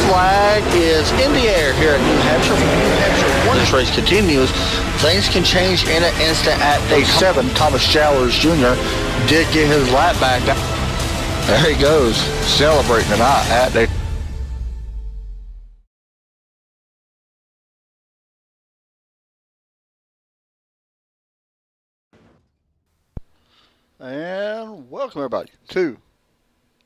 flag is in the air here at New Hampshire. For New Hampshire, once this race continues, things can change in an instant at day 7. Thomas Jowers Jr. did get his lap back. There he goes, celebrating tonight at day. And welcome everybody to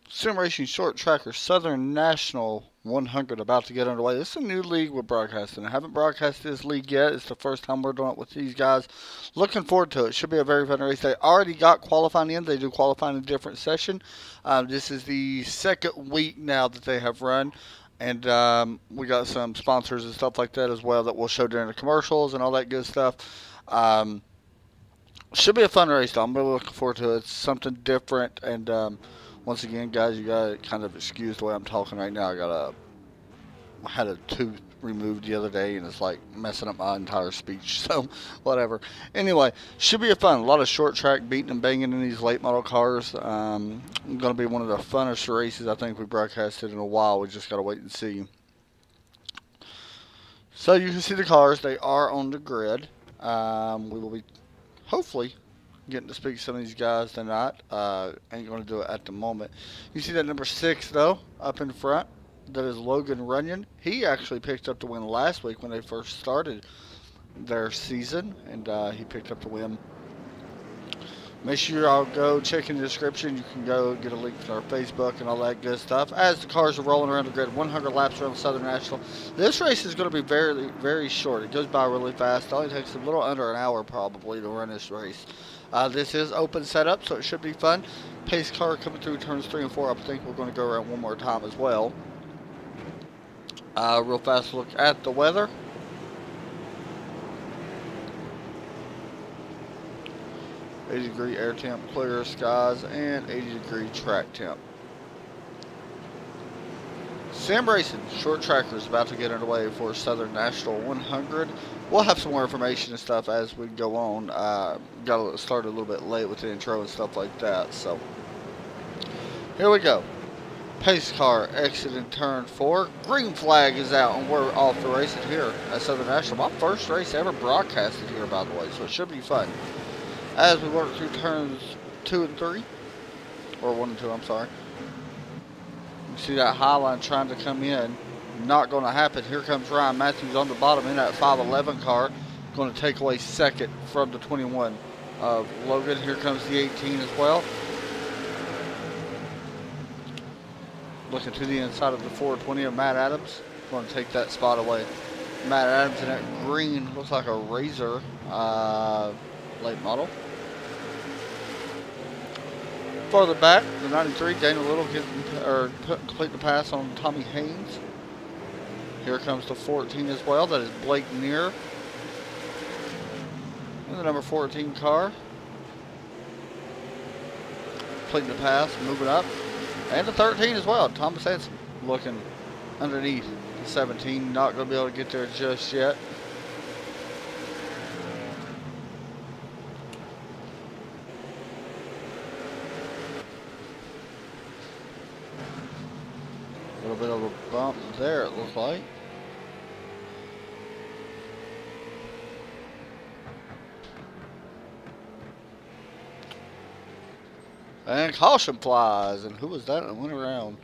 Sim Racing Short Tracker Southern National 100 about to get underway. This is a new league we're broadcasting. I haven't broadcasted this league yet. It's the first time we're doing it with these guys. Looking forward to it. Should be a very fun race. They already got qualifying in. They do qualifying in a different session. This is the second week now that they have run. And we got some sponsors and stuff like that as well that we'll show during the commercials and all that good stuff. Should be a fun race though. I'm really looking forward to it. It's something different, and once again, guys, you gotta kind of excuse the way I'm talking right now. I had a tooth removed the other day, and it's like messing up my entire speech. So whatever. Anyway, should be a fun. A lot of short track beating and banging in these late model cars. Gonna be one of the funnest races I think we broadcasted in a while. We just gotta wait and see. So you can see the cars. They are on the grid. We will be hopefully getting to speak to some of these guys tonight. Ain't going to do it at the moment. You see that number 6 though up in front, that is Logan Runyon. He actually picked up the win last week when they first started their season, and he picked up the win. Make sure y'all go check in the description. You can go get a link to our Facebook and all that good stuff. As the cars are rolling around the grid, 100 laps around Southern National. This race is going to be very, very short. It goes by really fast. It only takes a little under an hour probably to run this race. This is open setup, so it should be fun. Pace car coming through turns 3 and 4. I think we're going to go around one more time as well. Real fast look at the weather. 80-degree air temp, clear skies, and 80-degree track temp. Sim Racing Short Tracker is about to get underway for Southern National 100. We'll have some more information and stuff as we go on. Got started a little bit late with the intro and stuff like that. So here we go. Pace car exiting turn 4. Green flag is out, and we're off to race it here at Southern National. My first race ever broadcasted here, by the way, so it should be fun. As we work through turns 2 and 3, or 1 and 2, I'm sorry. You see that high line trying to come in. Not going to happen. Here comes Ryan Matthews on the bottom in that 511 car. Going to take away second from the 21 of Logan. Here comes the 18 as well. Looking to the inside of the 420 of Matt Adams. Going to take that spot away. Matt Adams in that green, looks like a Razor late model. Farther back, the 93, Daniel Little complete the pass on Tommy Haynes. Here comes the 14 as well. That is Blake Neer. And the number 14 car. Completing the pass, moving up. And the 13 as well. Thomas Hanson looking underneath the 17. Not going to be able to get there just yet. A little bit of a bump there, it looks like. And caution flies. And who was that that went around?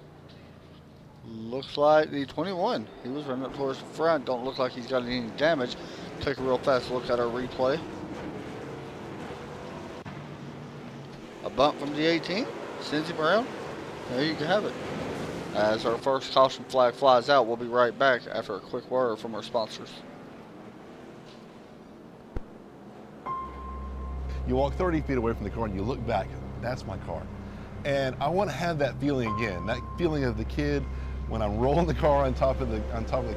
Looks like the 21. He was running up towards the front. Don't look like he's got any damage. Take a real fast look at our replay. A bump from the 18. Sends him around. There you have it. As our first caution flag flies out, we'll be right back after a quick word from our sponsors. You walk 30 feet away from the car and you look back, that's my car. And I want to have that feeling again, that feeling of the kid when I'm rolling the car on top of the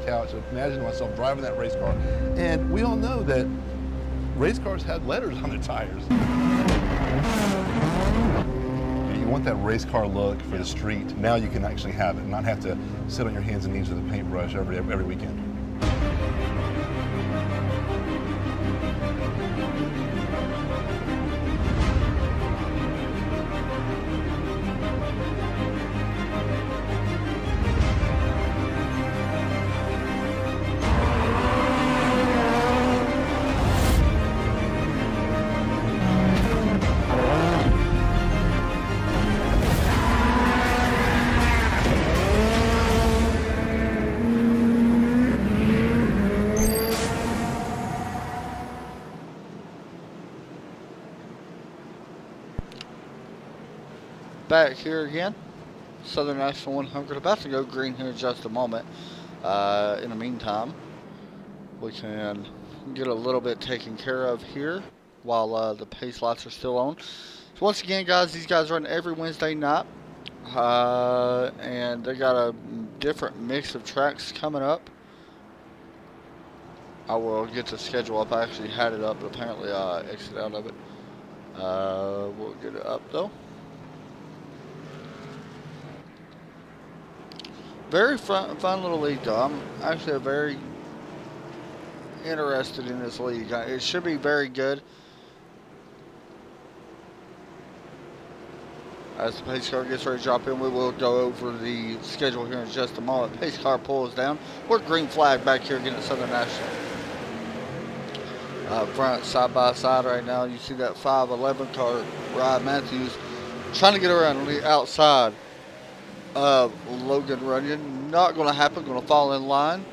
couch. Imagine myself driving that race car. And we all know that race cars have letters on their tires. You want that race car look for the street. Now you can actually have it and not have to sit on your hands and knees with a paintbrush every weekend. back here again. Southern National 100 about to go green here in just a moment. In the meantime, we can get a little bit taken care of here while the pace lights are still on. So once again, guys, these guys run every Wednesday night, and they got a different mix of tracks coming up. I will get the schedule up. I actually had it up, but apparently I exited out of it. We'll get it up though. Very fun little league though. I'm actually very interested in this league. It should be very good. As the pace car gets ready to drop in, we will go over the schedule here in just a moment. Pace car pulls down. We're green flag back here again at Southern National. Front side by side right now. You see that 511 car, Ryan Matthews, trying to get around on the outside of Logan Runyon. Not going to happen. Going to fall in line.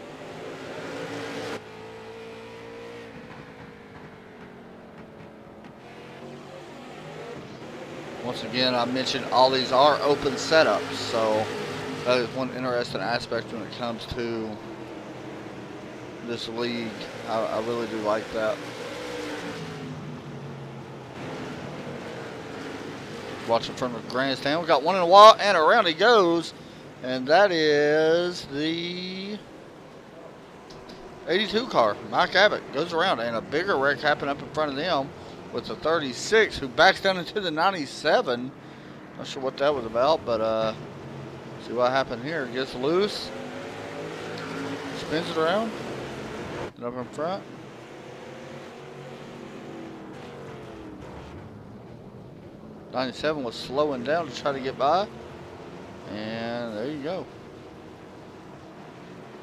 Once again, I mentioned all these are open setups, so that is one interesting aspect when it comes to this league. I really do like that. Watching from the grandstand, we got one in a wall, and around he goes, and that is the 82 car. Mike Abbott goes around, and a bigger wreck happened up in front of them with the 36, who backs down into the 97. Not sure what that was about, but see what happened here. Gets loose, spins it around, and up in front. '97 was slowing down to try to get by, and there you go.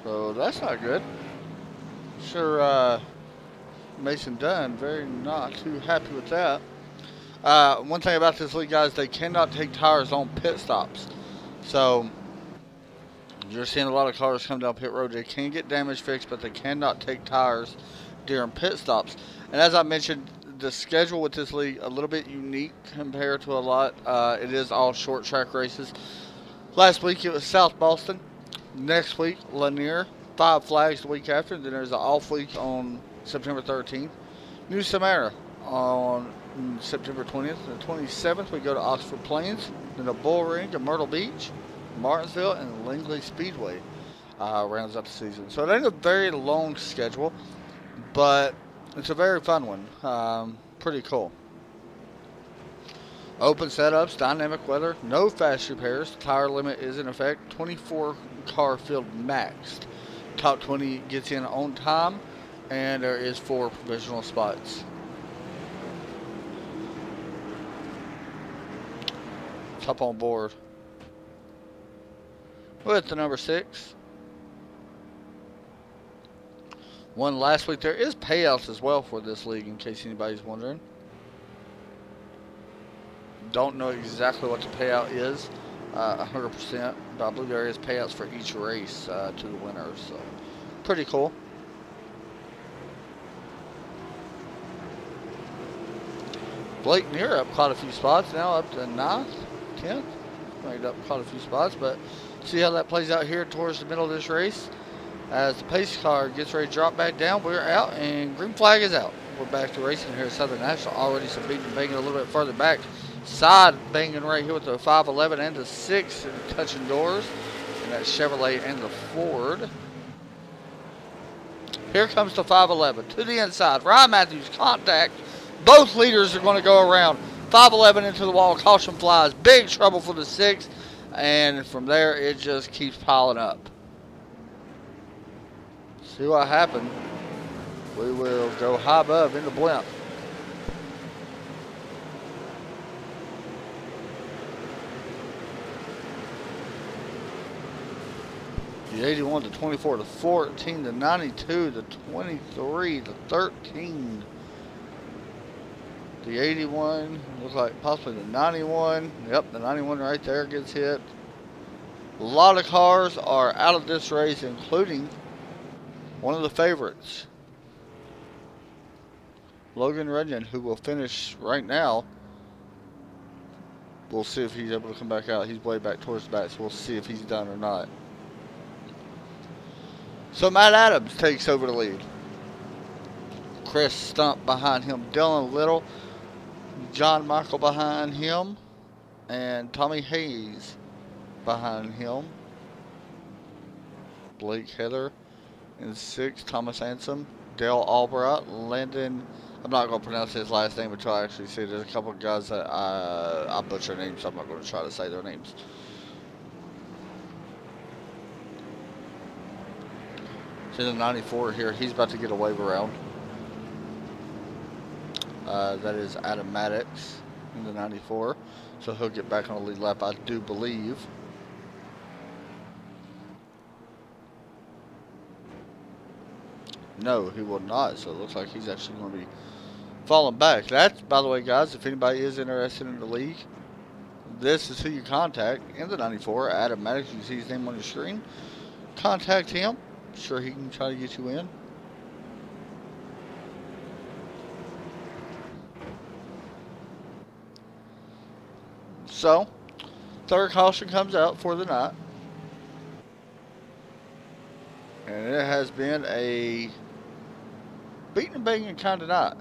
So that's not good. Sure, Mason Dunn very not too happy with that. One thing about this league, guys, they cannot take tires on pit stops. So you're seeing a lot of cars come down pit road. They can get damage fixed, but they cannot take tires during pit stops. And as I mentioned, the schedule with this league a little bit unique compared to a lot. It is all short track races. Last week it was South Boston. Next week Lanier. 5 Flags the week after. Then there's an off week on September 13th. New Samara on September 20th. The 27th we go to Oxford Plains. Then the Bull Ring to Myrtle Beach, Martinsville, and Langley Speedway rounds out the season. So it ain't a very long schedule, but it's a very fun one. Pretty cool. Open setups, dynamic weather, no fast repairs. Tire limit is in effect. 24 car field maxed. Top 20 gets in on time, and there is 4 provisional spots. Top on board with the number 6. One last week. There is payouts as well for this league, in case anybody's wondering. Don't know exactly what the payout is 100%, but I believe there is payouts for each race to the winners. So pretty cool. Blake Neer up quite a few spots now, up to 9th, 10th. Made up quite a few spots, but see how that plays out here towards the middle of this race. As the pace car gets ready to drop back down, we're out, and green flag is out. We're back to racing here at Southern National. Already some beating and banging a little bit further back. Side banging right here with the 511 and the 6 and touching doors. And that Chevrolet and the Ford. Here comes the 511 to the inside. Ryan Matthews contact. Both leaders are going to go around. 511 into the wall. Caution flies. Big trouble for the 6. And from there, it just keeps piling up. See what happened. We will go high above in the blimp. The 81, the 24, the 14, the 92, the 23, the 13. The 81, looks like possibly the 91. Yep, the 91 right there gets hit. A lot of cars are out of this race, including one of the favorites, Logan Runyon, who will finish right now We'll see if he's able to come back out. He's way back towards the back, so we'll see if he's done or not. So Matt Adams takes over the lead. Chris Stump behind him. Dylan Little, John Michael behind him, and Tommy Hayes behind him. Blake Heather in 6th. Thomas Ansom, Dale Albright, Landon. I'm not going to pronounce his last name until I actually see it. There's a couple of guys that I butcher names, so I'm not going to try to say their names. See the 94 here. He's about to get a wave around. That is Adam Maddox in the 94. So he'll get back on the lead lap, I do believe. No, he will not. So it looks like he's actually going to be falling back. That's, by the way, guys, if anybody is interested in the league, this is who you contact in the 94. Adam Maddox, you see his name on your screen. Contact him. I'm sure he can try to get you in. So, third caution comes out for the night. And it has been a beating and banging kind of night.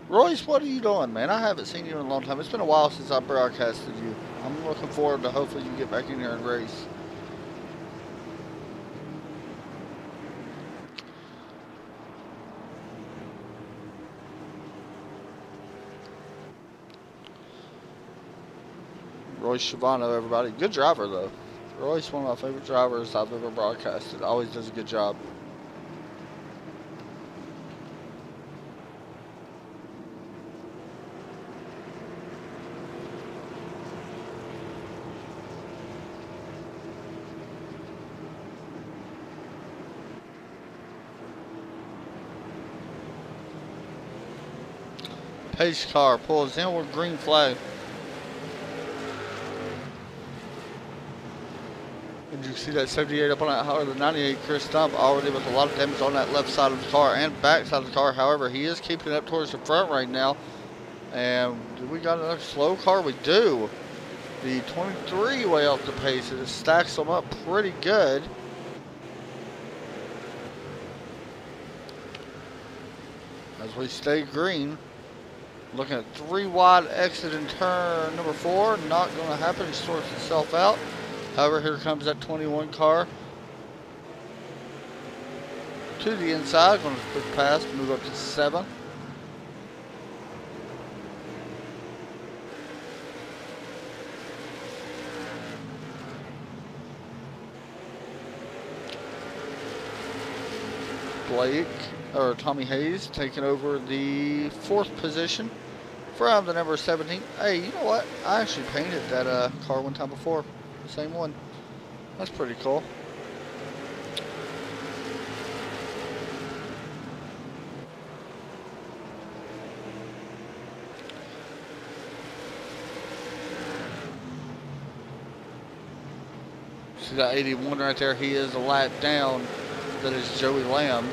Royce, what are you doing, man? I haven't seen you in a long time. It's been a while since I broadcasted you. I'm looking forward to hopefully you get back in here and race. Royce Schiavano, everybody. Good driver, though. Royce, one of my favorite drivers I've ever broadcasted. Always does a good job. Pace car pulls inward, green flag. Did you see that 78 up on that high, or the 98 Chris Stump already with a lot of damage on that left side of the car and back side of the car. However, he is keeping it up towards the front right now. And do we got another slow car? We do. The 23 way off the pace. It stacks them up pretty good. As we stay green. Looking at 3 wide exit in turn number 4. Not going to happen. It sorts itself out. However, here comes that 21 car to the inside. Going to push past, move up to 7. Blake, or Tommy Hayes, taking over the 4th position from the number 17. Hey, you know what? I actually painted that car one time before. The same one. That's pretty cool. See that 81 right there? He is a lap down. That is Joey Lamb.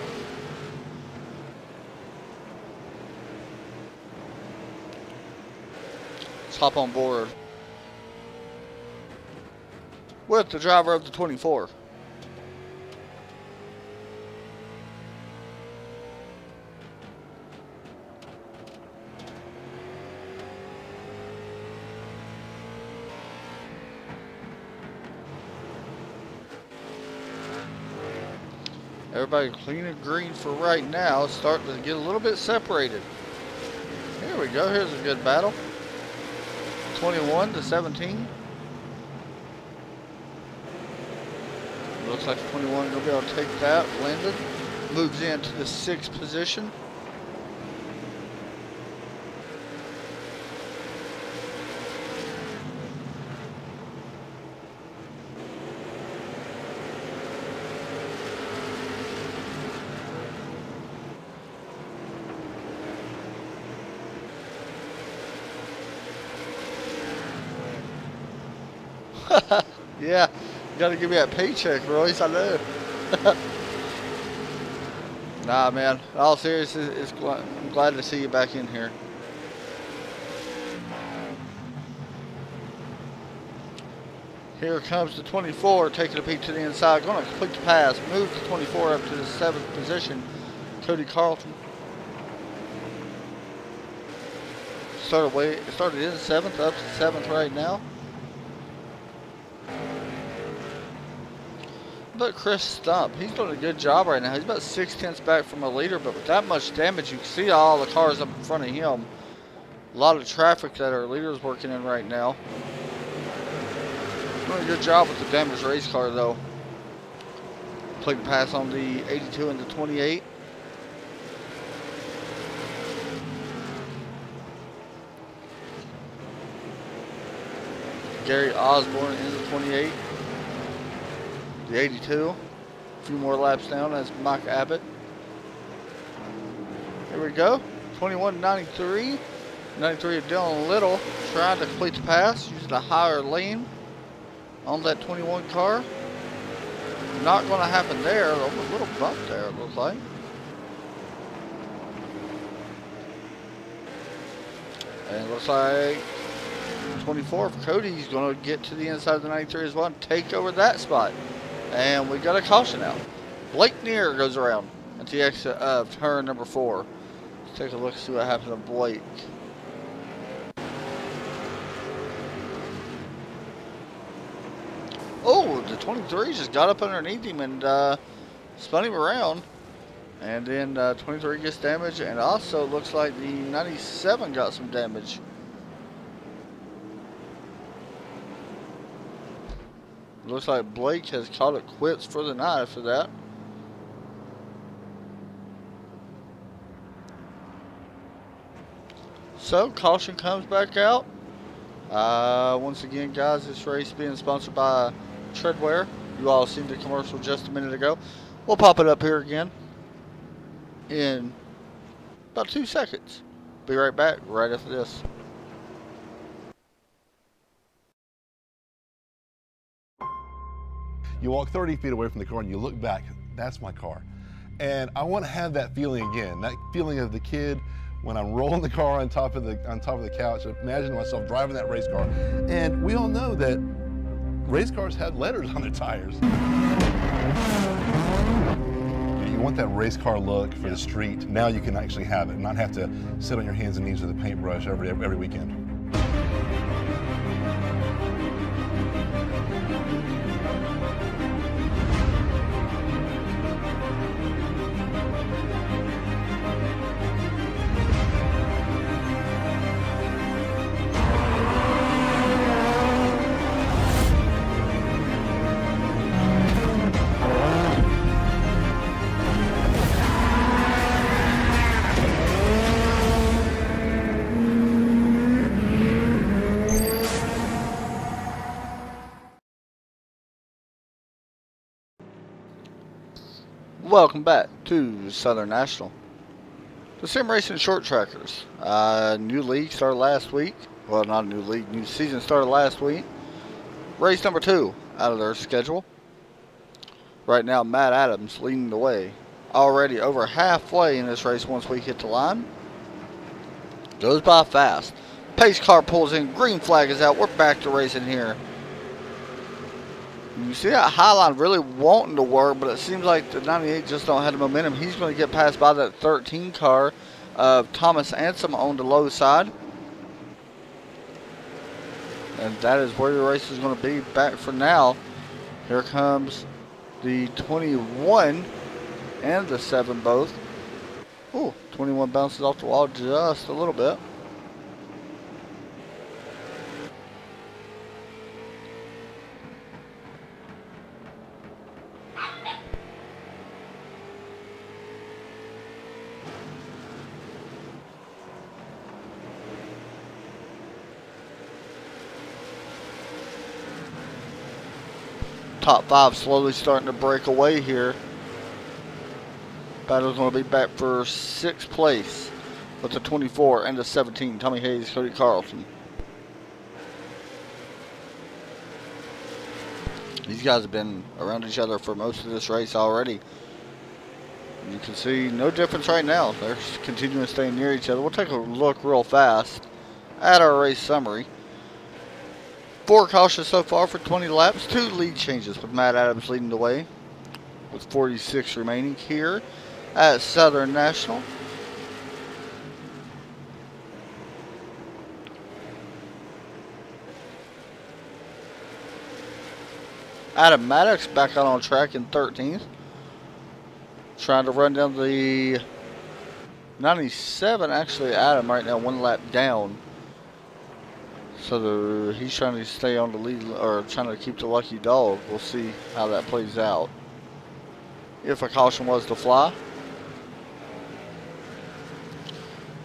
Let's hop on board with the driver of the 24. Everybody clean and green for right now. It's starting to get a little bit separated. Here we go. Here's a good battle. 21 to 17. Looks like 21 going to be able to take that. Landon moves into the 6th position. Yeah, you got to give me that paycheck, Royce. I know. Nah, man. In all seriousness, I'm glad to see you back in here. Here comes the 24, taking a peek to the inside. Going to complete the pass. Move the 24 up to the 7th position. Cody Carlton. Started in 7th, up to 7th right now. But Chris Stump, he's doing a good job right now. He's about 6/10 back from a leader, but with that much damage, you can see all the cars up in front of him. A lot of traffic that our leader's working in right now. Doing a good job with the damaged race car, though. Complete the pass on the 82 and the 28. Gary Osborne in the 28. The 82. A few more laps down as Mike Abbott. Here we go. 21.93. 93 of Dylan Little trying to complete the pass using a higher lane on that 21 car. Not going to happen there. A little bump there, it looks like. And it looks like 24 for Cody's going to get to the inside of the 93 as well and take over that spot. And we got a caution out. Blake Neer goes around at the exit of turn number 4. Let's take a look and see what happened to Blake. Oh, the 23 just got up underneath him and spun him around. And then 23 gets damaged, and also looks like the 97 got some damage. Looks like Blake has called it quits for the night after that. So, caution comes back out. Once again, guys, this race being sponsored by Treadwear. You all seen the commercial just a minute ago. We'll pop it up here again in about 2 seconds. Be right back right after this. You walk 30 feet away from the car and you look back, that's my car. And I want to have that feeling again, that feeling of the kid when I'm rolling the car on top of the couch. Imagine myself driving that race car. And we all know that race cars had letters on their tires. You want that race car look for the street. Now you can actually have it, not have to sit on your hands and knees with a paintbrush every weekend. Welcome back to Southern National. The Sim Racing Short Trackers. New league started last week. Well, not a new league, new season started last week. Race number 2 out of their schedule. Right now, Matt Adams leading the way. Already over halfway in this race once we hit the line. Goes by fast. Pace car pulls in. Green flag is out. We're back to racing here. You see that high line really wanting to work, but it seems like the 98 just don't have the momentum. He's going to get passed by that 13 car of Thomas Ansom on the low side. And that is where your race is going to be back for now. Here comes the 21 and the 7 both. Ooh, 21 bounces off the wall just a little bit. Top 5 slowly starting to break away here. Battle's going to be back for 6th place with the 24 and the 17. Tommy Hayes, Cody Carlton. These guys have been around each other for most of this race already. You can see no difference right now. They're continuing to stay near each other. We'll take a look real fast at our race summary. 4 cautions so far for 20 laps. 2 lead changes with Matt Adams leading the way with 46 remaining here at Southern National. Adam Maddox back out on track in 13th. Trying to run down the 97. Actually, Adam right now 1 lap down. So he's trying to stay on the lead, or trying to keep the lucky dog. We'll see how that plays out. If a caution was to fly.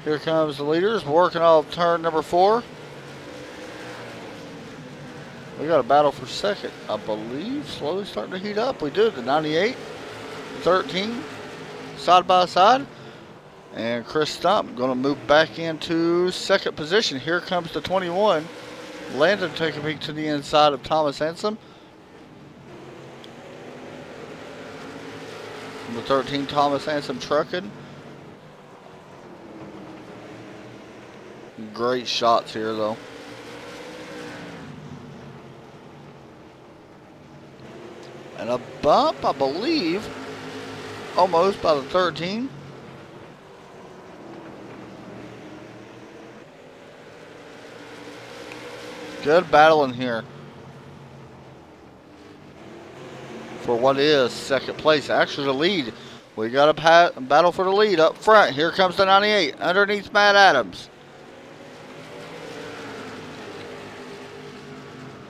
Here comes the leaders working off turn number 4. We got a battle for second, I believe. Slowly starting to heat up. We do. The 98, 13, side by side. And Chris Stump going to move back into second position. Here comes the 21. Landon taking a peek to the inside of Thomas Ansom. Number 13, Thomas Ansom trucking. Great shots here, though. And a bump, I believe, almost by the 13. Good battle in here for what is second place. Actually, the lead. We got a battle for the lead up front. Here comes the 98 underneath Matt Adams.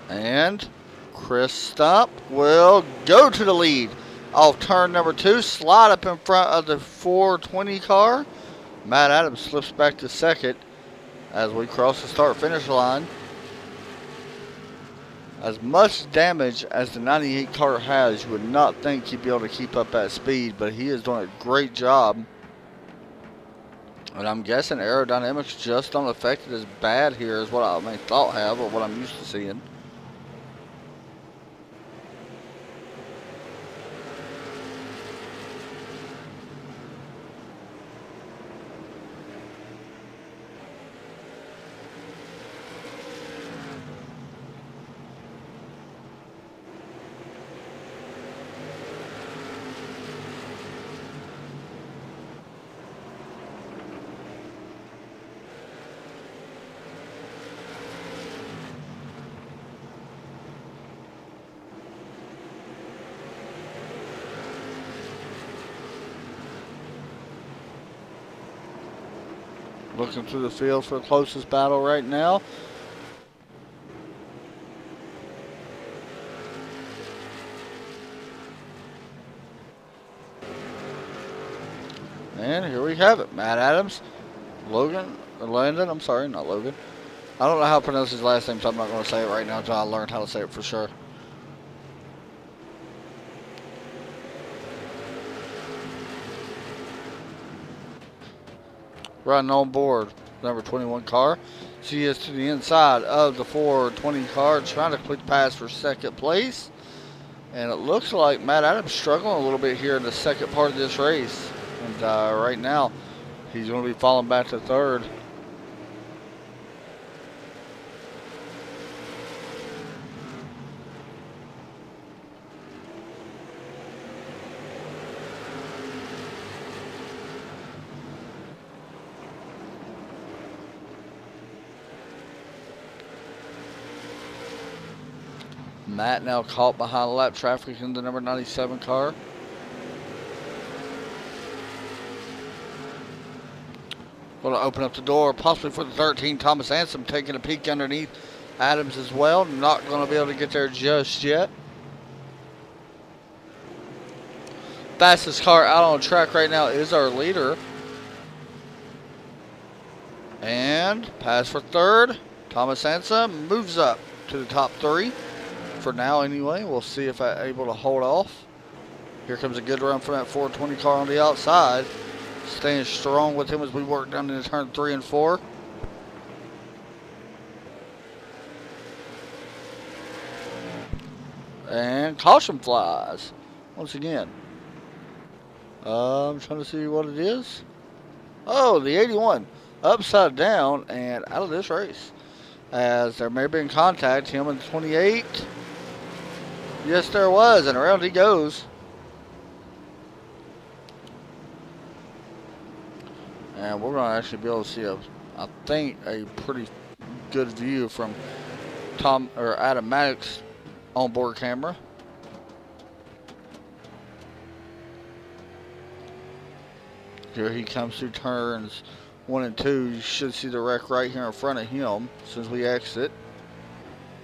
And Chris Stump will go to the lead off turn number 2. Slide up in front of the 420 car. Matt Adams slips back to second as we cross the start-finish line. As much damage as the 98 car has, you would not think he'd be able to keep up that speed, but he is doing a great job. And I'm guessing aerodynamics just don't affect it as bad here as what I may thought have, or what I'm used to seeing. Looking through the field for the closest battle right now. And here we have it. Matt Adams, Landon, I'm sorry, not Logan. I don't know how to pronounce his last name, so I'm not going to say it right now until I learn how to say it for sure. Running on board, number 21 car. She is to the inside of the 420 car, trying to complete the pass for second place. And it looks like Matt Adams struggling a little bit here in the second part of this race. And right now, he's going to be falling back to third. Matt now caught behind lap traffic in the number 97 car. Going to open up the door, possibly for the 13. Thomas Ansom taking a peek underneath Adams as well. Not going to be able to get there just yet. Fastest car out on track right now is our leader. And pass for third. Thomas Ansom moves up to the top 3. For now anyway, we'll see if I'm able to hold off. Here comes a good run from that 420 car on the outside. Staying strong with him as we work down into turn 3 and 4. And caution flies once again. I'm trying to see what it is. Oh, the 81 upside down and out of this race. As there may have been contact, him in 28. Yes, there was, and around he goes. And we're going to actually be able to see I think, a pretty good view from Adam Maddox's onboard camera. Here he comes through turns 1 and 2. You should see the wreck right here in front of him since we exit.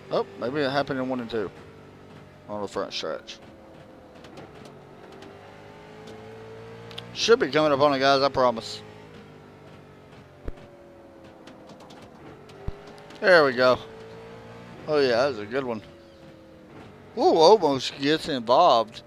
Oh, maybe it happened in 1 and 2 on the front stretch. Should be coming up on it, guys, I promise. There we go. Oh yeah, that was a good one. Ooh, almost gets involved.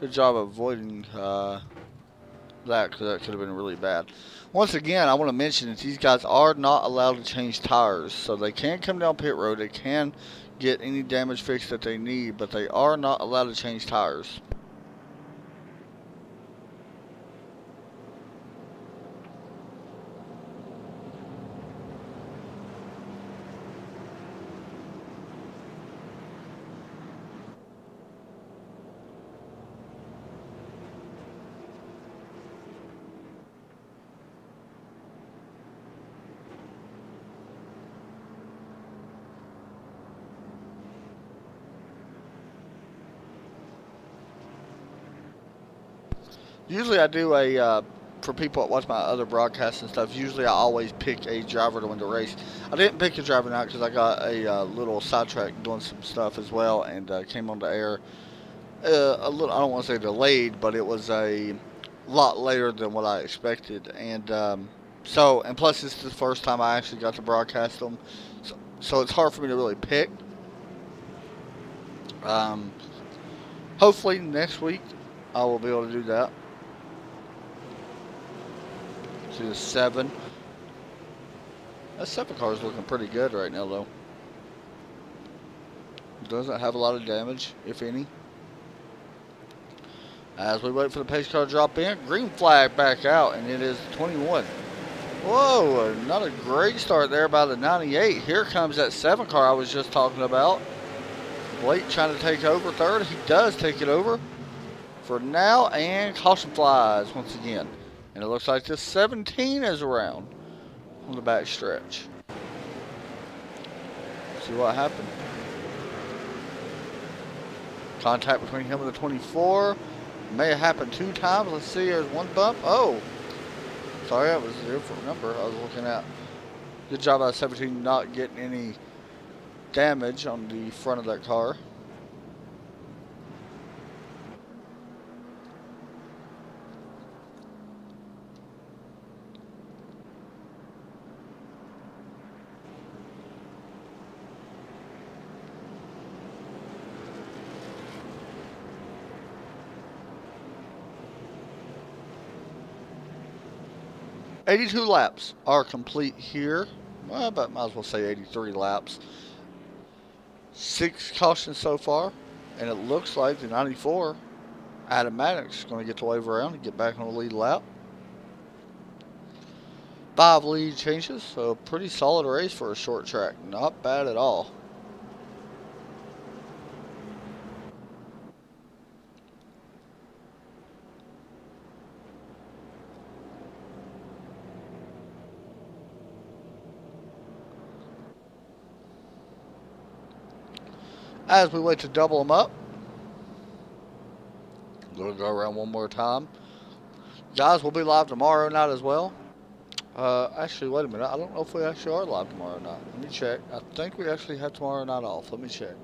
Good job avoiding that, because that could have been really bad. Once again, I want to mention that these guys are not allowed to change tires. So they can come down pit road. They can get any damage fixed that they need, but they are not allowed to change tires. Usually I do for people that watch my other broadcasts and stuff, usually I always pick a driver to win the race. I didn't pick a driver now because I got a little sidetrack doing some stuff as well, and came on the air a little, I don't want to say delayed, but it was a lot later than what I expected. And and plus this is the first time I actually got to broadcast them, so it's hard for me to really pick. Hopefully next week I will be able to do that. See the 7. That 7 car is looking pretty good right now, though. Doesn't have a lot of damage, if any. As we wait for the pace car to drop in, green flag back out, and it is 21. Whoa, not a great start there by the 98. Here comes that 7 car I was just talking about. Blake trying to take over third. He does take it over for now, and caution flies once again. And it looks like this 17 is around on the back stretch. See what happened. Contact between him and the 24. May have happened 2 times. Let's see, there's 1 bump. Oh, sorry, that was a different number I was looking at. Good job out of 17 not getting any damage on the front of that car. "82 laps are complete here." Well, but might as well say 83 laps. 6 cautions so far, and it looks like the 94 Adam Maddox is going to get the wave around and get back on the lead lap. 5 lead changes, so pretty solid race for a short track. Not bad at all. As we wait to double them up, we'll go around one more time. Guys, we'll be live tomorrow night as well. Actually, wait a minute. I don't know if we actually are live tomorrow night. Let me check. I think we actually have tomorrow night off. Let me check.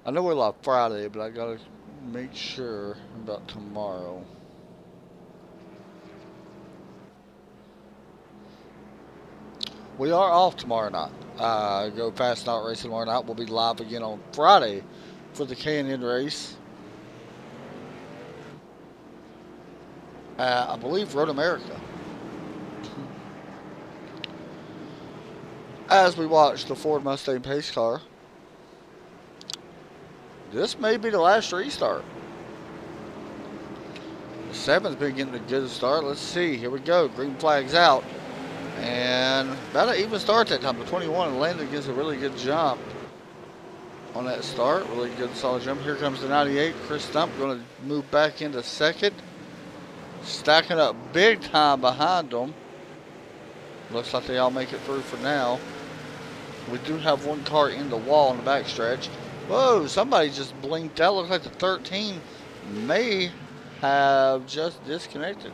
I know we're live Friday, but I gotta make sure about tomorrow. We are off tomorrow night. Go Fast Night Racing tomorrow night. We'll be live again on Friday for the K&N race. I believe Road America. As we watch the Ford Mustang pace car this may be the last restart. The 7's been getting a good start. Let's see. Here we go. Green flag's out. And about an even start that time. The 21 landed against a really good jump on that start. Really good solid jump. Here comes the 98. Chris Stump going to move back into second. Stacking up big time behind them. Looks like they all make it through for now. We do have one car in the wall on the backstretch. Whoa, somebody just blinked out. Looks like the 13 may have just disconnected.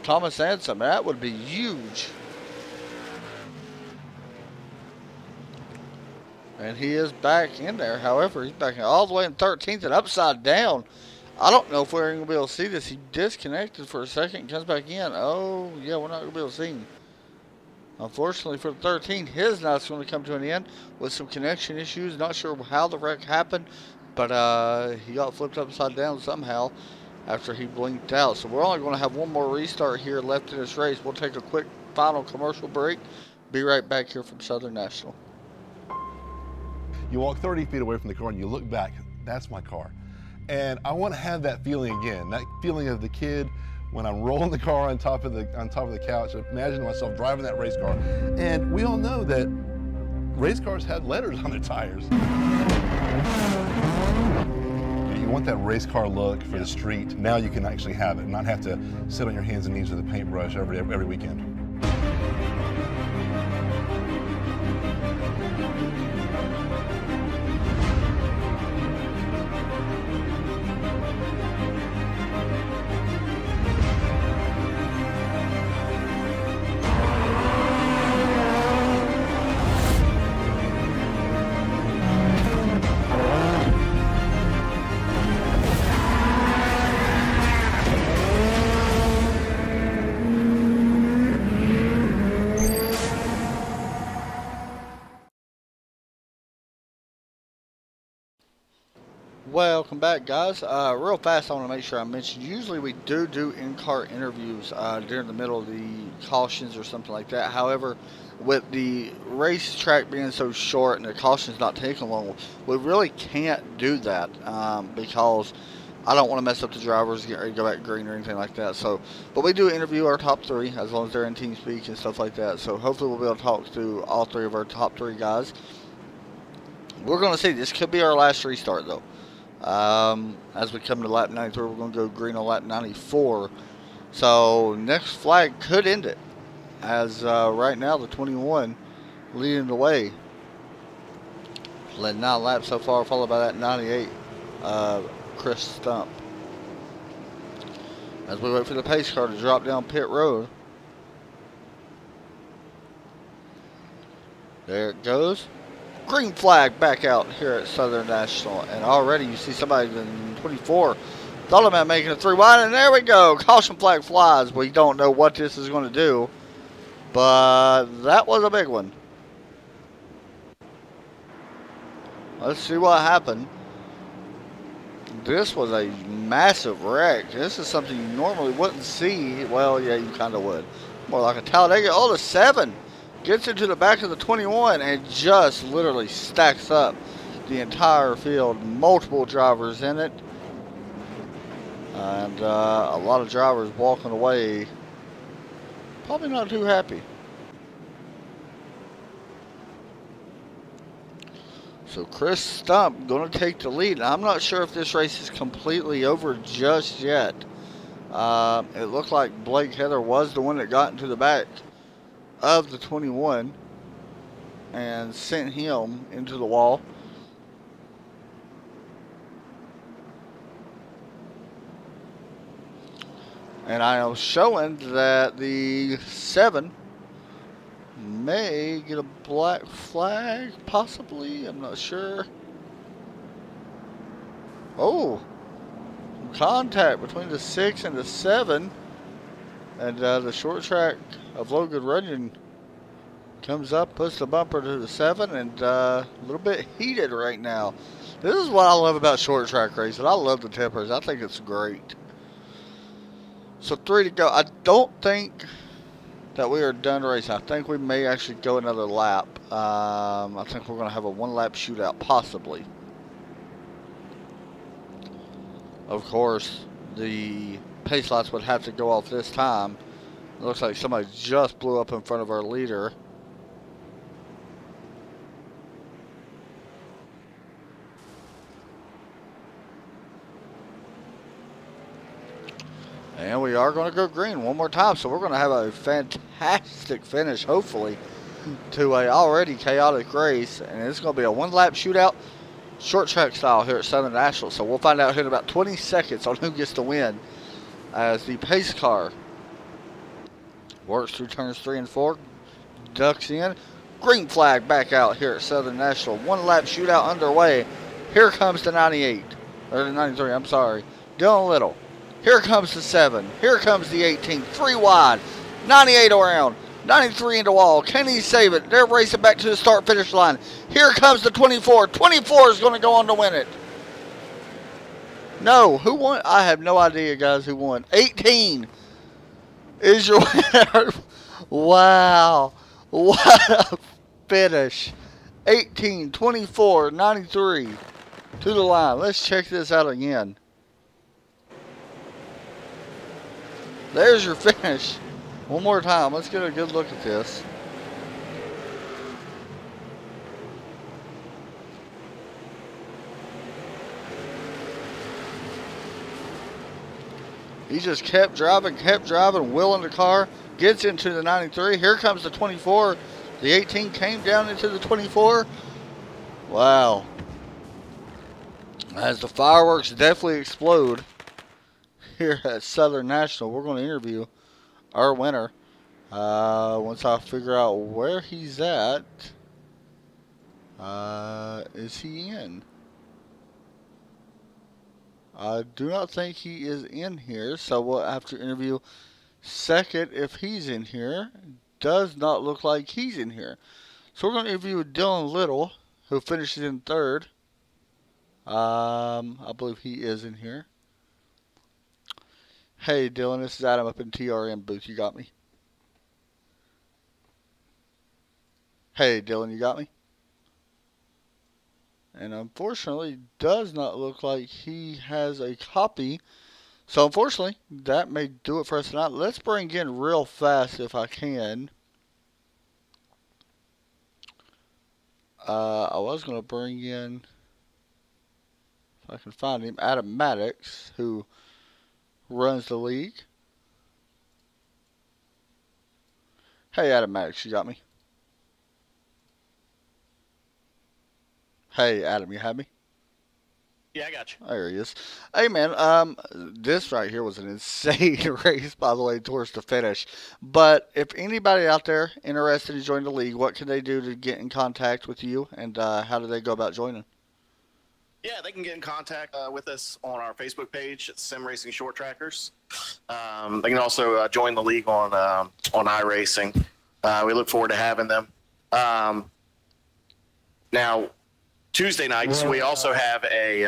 Thomas Anson, that would be huge. And he is back in there. However, he's back all the way in 13th and upside down. I don't know if we're going to be able to see this. He disconnected for a second and comes back in. Oh, yeah, we're not going to be able to see him. Unfortunately for the 13, his night's going to come to an end with some connection issues. Not sure how the wreck happened, but he got flipped upside down somehow after he blinked out. So we're only going to have one more restart here left in this race. We'll take a quick final commercial break. Be right back here from Southern National. You walk 30 feet away from the car and you look back, that's my car. And I want to have that feeling again, that feeling of the kid when I'm rolling the car on top of the couch. Imagine myself driving that race car. And we all know that race cars had letters on their tires. You want that race car look for the street. Now you can actually have it, not have to sit on your hands and knees with a paintbrush every weekend. Welcome back, guys. Real fast, I want to make sure I mention, usually we do in-car interviews during the middle of the cautions or something like that. However, with the racetrack being so short and the cautions not taking long, we really can't do that because I don't want to mess up the drivers, get ready to go back green or anything like that. So, but we do interview our top three as long as they're in team speak and stuff like that. So hopefully we'll be able to talk to all three of our top three guys. We're going to see, this could be our last restart though. As we come to lap 93, we're going to go green on lap 94. So next flag could end it, as right now the 21 leading the way. Led 9 laps so far, followed by that 98 Chris Stump. As we wait for the pace car to drop down pit road. There it goes. Green flag back out here at Southern National, and already you see somebody in 24 thought about making a 3 wide, and there we go. Caution flag flies. We don't know what this is going to do, but that was a big one. Let's see what happened. This was a massive wreck. This is something you normally wouldn't see. Well, yeah, you kind of would. More like a Talladega. Oh, the 7 gets into the back of the 21 and just literally stacks up the entire field. Multiple drivers in it. And a lot of drivers walking away. Probably not too happy. So Chris Stump going to take the lead. I'm not sure if this race is completely over just yet. It looked like Blake Heather was the one that got into the back of the 21 and sent him into the wall. And I am showing that the 7 may get a black flag, possibly. I'm not sure. Oh, contact between the 6 and the 7. And the short track of Logan Runyon comes up, puts the bumper to the 7, and a little bit heated right now. This is what I love about short track racing. I love the tempers. I think it's great. So 3 to go. I don't think that we are done racing. I think we may actually go another lap. I think we're going to have a 1 lap shootout, possibly. Of course, the pace lights would have to go off this time. It looks like somebody just blew up in front of our leader. And we are going to go green one more time, so we're going to have a fantastic finish, hopefully, to a already chaotic race. And it's going to be a one-lap shootout, short track style here at Southern National. So we'll find out here in about 20 seconds on who gets the win as the pace car works through turns 3 and 4, ducks in. Green flag back out here at Southern National. One-lap shootout underway. Here comes the 98, or the 93, I'm sorry. Dylan Little. Here comes the 7. Here comes the 18. 3 wide. 98 around. 93 into wall. Can he save it? They're racing back to the start-finish line. Here comes the 24. 24 is going to go on to win it. No, who won? I have no idea, guys, who won. 18 is your winner. Wow. What a finish. 18, 24, 93 to the line. Let's check this out again. There's your finish. One more time. Let's get a good look at this. He just kept driving, wheeling the car, gets into the 93. Here comes the 24. The 18 came down into the 24. Wow. As the fireworks definitely explode here at Southern National, we're going to interview our winner. Once I figure out where he's at. Is he in? I do not think he is in here, so we'll have to interview second if he's in here. Does not look like he's in here. So we're going to interview Dylan Little, who finishes in third. I believe he is in here. Hey Dylan, this is Adam up in TRM booth. You got me? Hey Dylan, you got me? And unfortunately, does not look like he has a copy. So unfortunately, that may do it for us tonight. Let's bring in real fast if I can. I was going to bring in, if I can find him, Adam Maddox, who runs the league. Hey Adam Maddox, you got me? Hey Adam, you have me? Yeah, I got you. There he is. Hey man, this right here was an insane race, by the way, towards the finish. But if anybody out there interested in joining the league, what can they do to get in contact with you, and how do they go about joining? Yeah, they can get in contact with us on our Facebook page, Sim Racing Short Trackers. They can also join the league on iRacing. We look forward to having them. Now, Tuesday nights, we also have a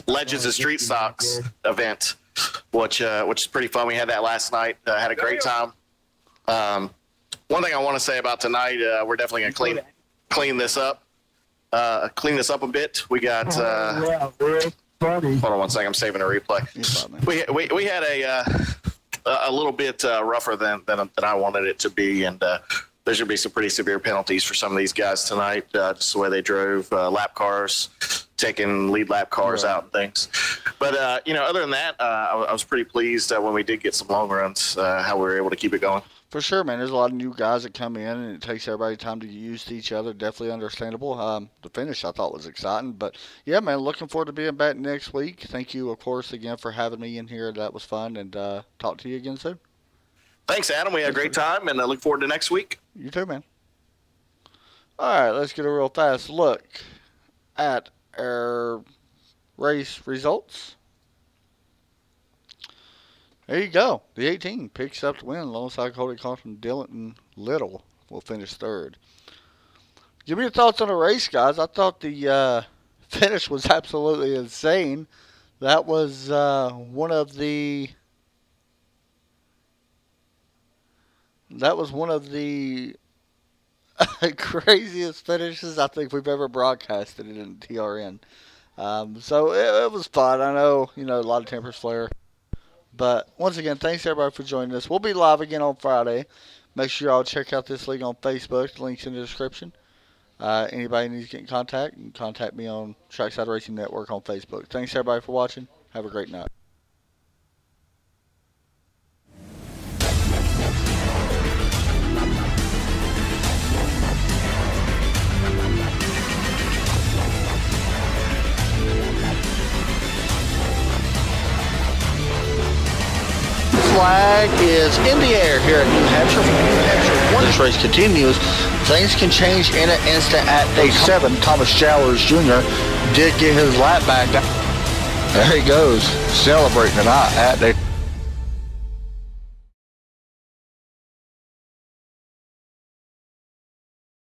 Legends of Street Stocks event, which is pretty fun. We had that last night. Had a great time. One thing I want to say about tonight, we're definitely going to clean this up. Clean this up a bit. We got. Hold on one second. I'm saving a replay. We had a little bit rougher than I wanted it to be, and there should be some pretty severe penalties for some of these guys tonight. Just the way they drove lap cars, taking lead lap cars out and things. But other than that, I was pretty pleased when we did get some long runs, how we were able to keep it going. For sure, man. There's a lot of new guys that come in, and it takes everybody time to get used to each other. Definitely understandable. The finish I thought was exciting. But, yeah, man, looking forward to being back next week. Thank you, of course, again for having me in here. That was fun, and talk to you again soon. Thanks, Adam. We had a great time, and I look forward to next week. You too, man. All right, let's get a real fast look at our race results. There you go. The 18 picks up the win alongside Cody Carlton. Dylan Little will finish third. Give me your thoughts on the race, guys. I thought the finish was absolutely insane. That was one of the craziest finishes I think we've ever broadcasted in TRN. So it was fun. I know, a lot of tempers flare. But once again, thanks everybody for joining us. We'll be live again on Friday. Make sure y'all check out this league on Facebook. The link's in the description. Anybody needs to get in contact, you can contact me on Trackside Racing Network on Facebook. Thanks everybody for watching. Have a great night. Flag is in the air here at New Hampshire. Once this race continues, things can change in an instant at day 7. Thomas Jowers Jr. did get his lap back. There he goes, celebrating tonight at day